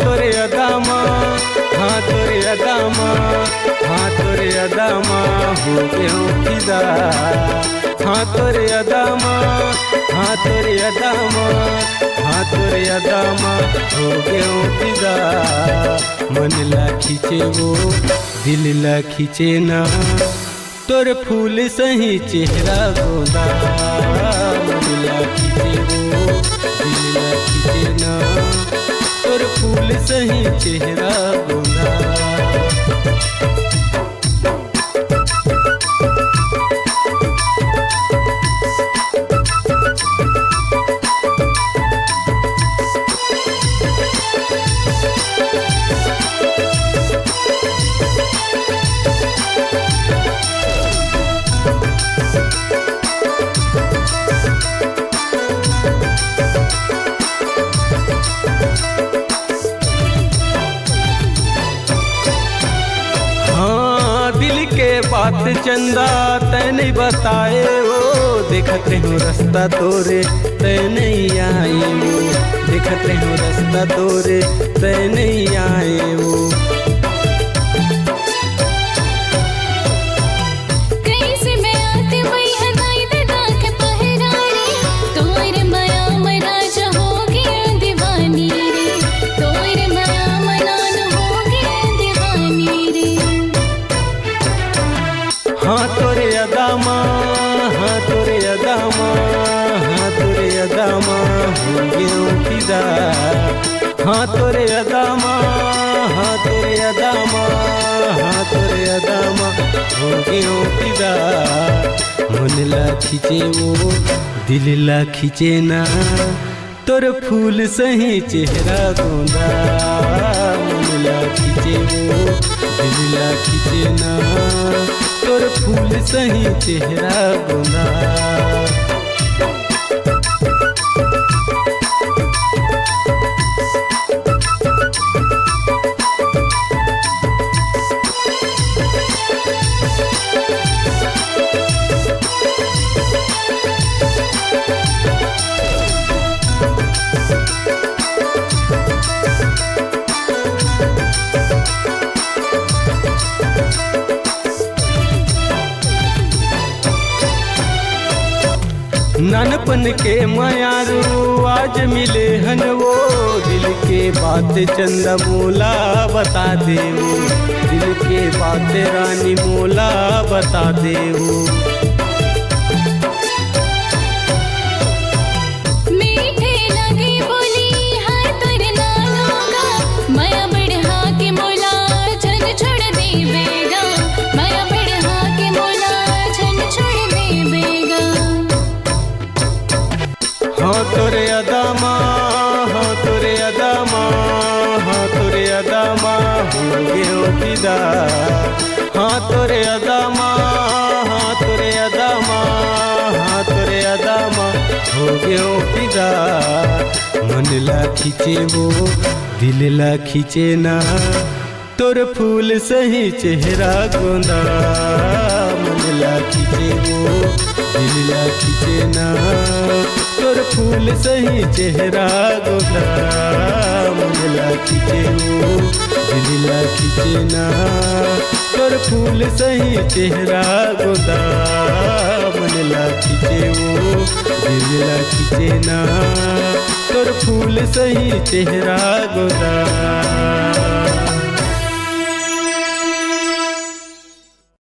तोरे अदामा, हाँ तोरे अदामा, हाँ तोरे अदामा हो गए फिदा। हाँ तोरे अदामा, हाँ तोरे अदामा, हाँ तोरे अदामा हो गए फिदा। मन ला खींचे वो दिल ला खींचे ना, तोर फूल सही चेहरा गोदा। मन ला खींचे वो दिल ला खींचे ना, तोर फूल सही चेहरा गोदा। दिल के बात चंदा तै नहीं बताए वो, देखते हो रास्ता तोरे तै नहीं आए वो, देखते हो रास्ता तोरे तै नहीं आए वो। हाँ तोरे अदामा, हाँ तोरे अदामा, हाँ तोरे अदामा हो गए फिदा। हाँ तोरे अदामा, हाँ तोरे अदामा, हाँ तोरे अदामा हो गए फिदा। मन ला खींचे वो दिल ला खींचे ना, तोर फूल सही चेहरा गोंदा। मन ला खींचे वो दिल ला खींचे ना, तोर फूल सही चेहरा गोंदा। नानपन के मायारू आज मिले हन वो, दिल के बात चंदा मोला बता दे वो, दिल के बात रानी मोला बता दे वो। हाँ तोरे अदामा, हाँ तोरे अदामा, हाँ तोरे अदामा हो गए फिदा। हाँ तोरे अदामा, हाँ तोरे अदामा, हाँ तोरे अदामा हो गए फिदा। मन ला खींचे वो दिल ला खींचे ना, तोर फूल सही चेहरा गोंदा। मन ला खींचे वो दिल ला खींचे ना, तोर फूल सही चेहरा गोंदा। मन ला खींचे वो दिल ला खींचे ना, तोर फूल सही चेहरा गोंदा। मन ला खींचे वो दिल ला खींचे ना, तोर फूल सही चेहरा गोंदा।